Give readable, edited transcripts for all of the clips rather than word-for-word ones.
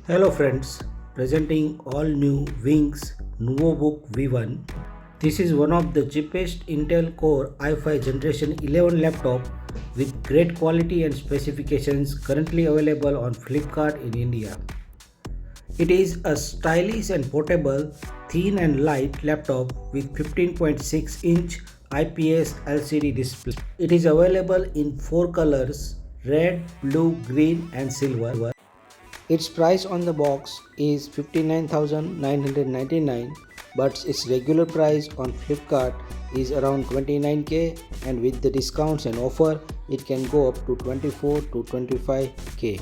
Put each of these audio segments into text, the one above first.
Hello friends, presenting all new Wings Nuvobook V1. This is one of the cheapest Intel Core i5 Generation 11 laptop with great quality and specifications currently available on Flipkart in India. It is a stylish and portable, thin and light laptop with 15.6-inch IPS LCD display. It is available in 4 colors: red, blue, green and silver. Its price on the box is 59,999, but its regular price on Flipkart is around 29k, and with the discounts and offer it can go up to 24 to 25k.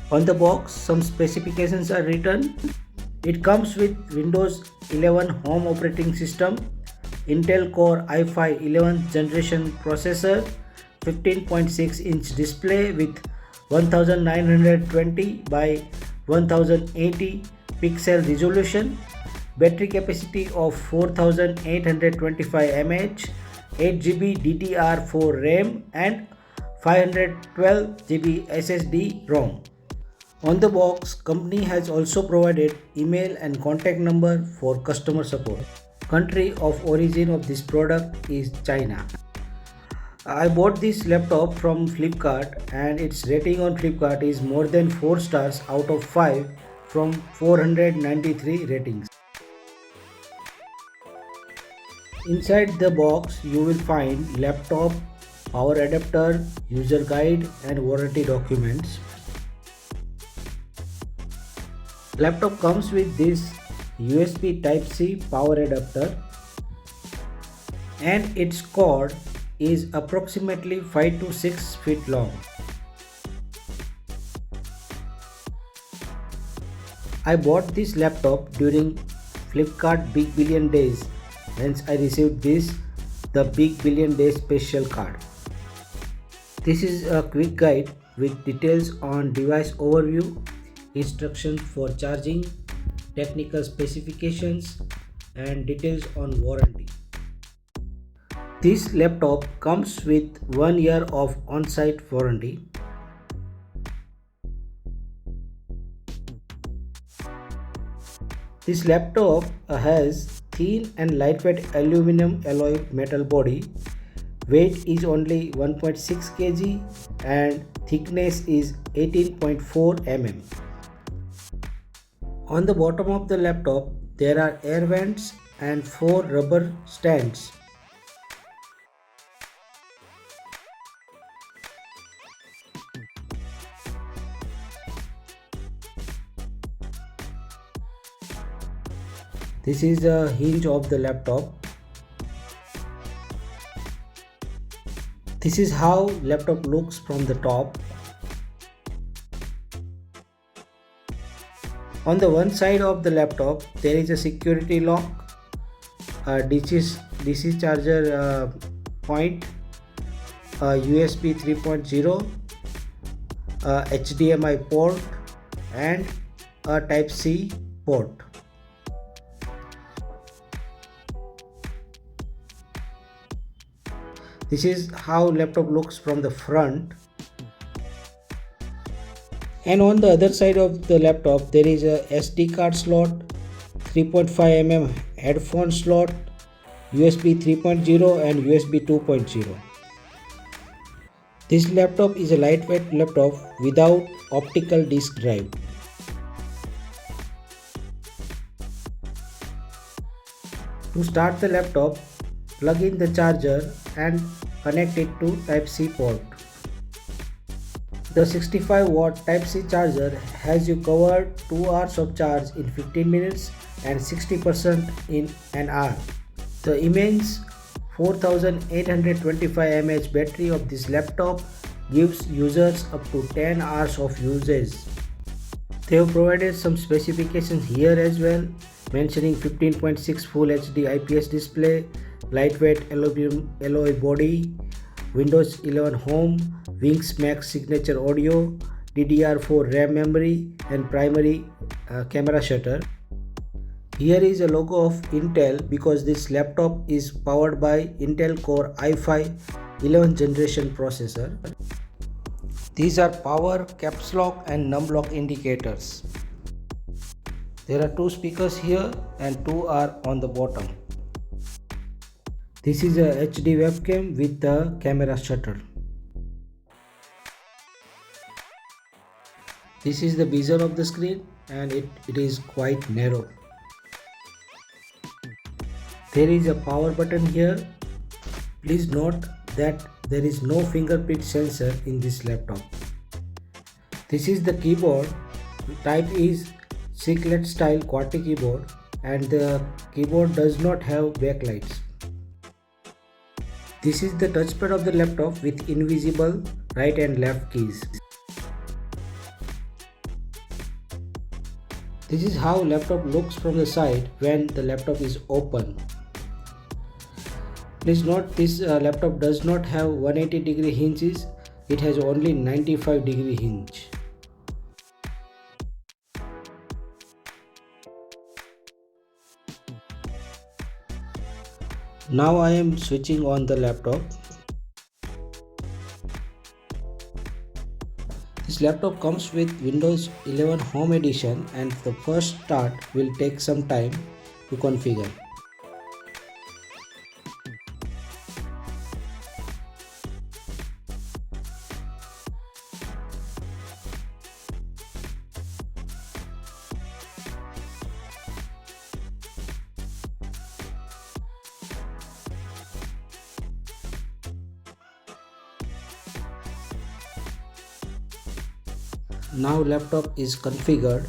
On the box some specifications are written. It comes with Windows 11 home operating system, Intel Core i5 11th generation processor, 15.6-inch display with 1920 by 1080 pixel resolution, battery capacity of 4825 mAh, 8 GB DDR4 RAM and 512 GB SSD ROM. On the box, company has also provided email and contact number for customer support. Country of origin of this product is China. I bought this laptop from Flipkart and its rating on Flipkart is more than 4 stars out of 5 from 493 ratings. Inside the box you will find laptop, power adapter, user guide and warranty documents. Laptop comes with this USB Type-C power adapter and its cord is approximately 5 to 6 feet long. I bought this laptop during Flipkart Big Billion Days, hence I received the Big Billion Days special card. This is a quick guide with details on device overview, instructions for charging, technical specifications and details on warranty. This laptop comes with 1 year of on-site warranty. This laptop has thin and lightweight aluminum alloy metal body. Weight is only 1.6 kg and thickness is 18.4 mm. On the bottom of the laptop there are air vents and 4 rubber stands. This is the hinge of the laptop. This is how laptop looks from the top. On the one side of the laptop there is a security lock, a DC charger point, a USB 3.0, a HDMI port and a Type-C port. This is how laptop looks from the front. And on the other side of the laptop there is a SD card slot, 3.5 mm headphone slot, USB 3.0 and USB 2.0. This laptop is a lightweight laptop without optical disk drive. To start the laptop, plug in the charger and connect it to Type-C port. The 65 watt Type-C charger has you covered 2 hours of charge in 15 minutes and 60% in an hour. The immense 4825 mAh battery of this laptop gives users up to 10 hours of usage. They have provided some specifications here as well, mentioning 15.6 Full HD IPS display, lightweight aluminum alloy body, Windows 11 Home, Wings Max signature audio, DDR4 RAM memory and primary camera shutter. Here is a logo of Intel because this laptop is powered by Intel Core i5 11th generation processor. These are power, caps lock and num lock indicators. There are two speakers here and two are on the bottom. This is a HD webcam with the camera shutter. This is the bezel of the screen and it is quite narrow. There is a power button here. Please note that there is no fingerprint sensor in this laptop. This is the keyboard. The type is Chiclet style QWERTY keyboard and the keyboard does not have backlights. This is the touchpad of the laptop with invisible right and left keys. This is how laptop looks from the side when the laptop is open. Please note this laptop does not have 180-degree hinges, it has only 95-degree hinge. Now I am switching on the laptop. This laptop comes with Windows 11 Home Edition and the first start will take some time to configure. Now laptop is configured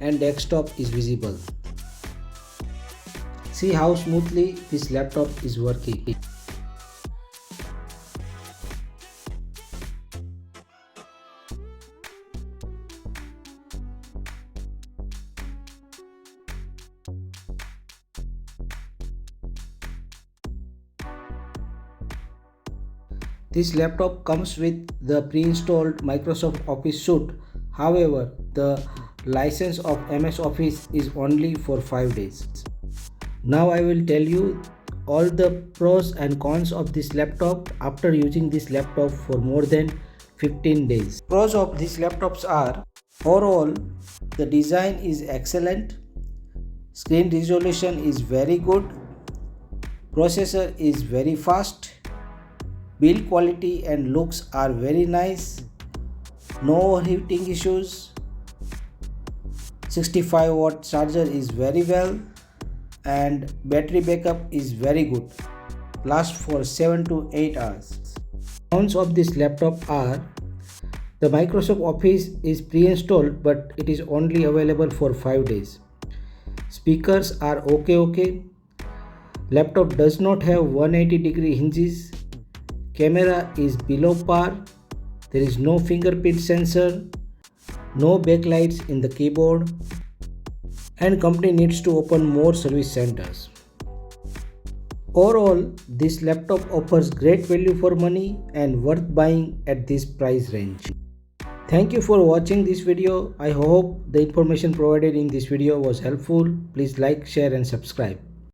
and desktop is visible. See how smoothly this laptop is working. This laptop comes with the pre-installed Microsoft Office suite. However, the license of MS Office is only for 5 days. Now I will tell you all the pros and cons of this laptop after using this laptop for more than 15 days. Pros of these laptops are: overall, the design is excellent, screen resolution is very good, processor is very fast, build quality and looks are very nice, no overheating issues, 65-watt charger is very well, and battery backup is very good, lasts for 7 to 8 hours. Cons of this laptop are: the Microsoft Office is pre-installed but it is only available for 5 days. Speakers are okay. Laptop does not have 180-degree hinges. Camera is below par, there is no fingerprint sensor, no backlights in the keyboard, and company needs to open more service centers. Overall, this laptop offers great value for money and worth buying at this price range. Thank you for watching this video. I hope the information provided in this video was helpful. Please like, share and subscribe.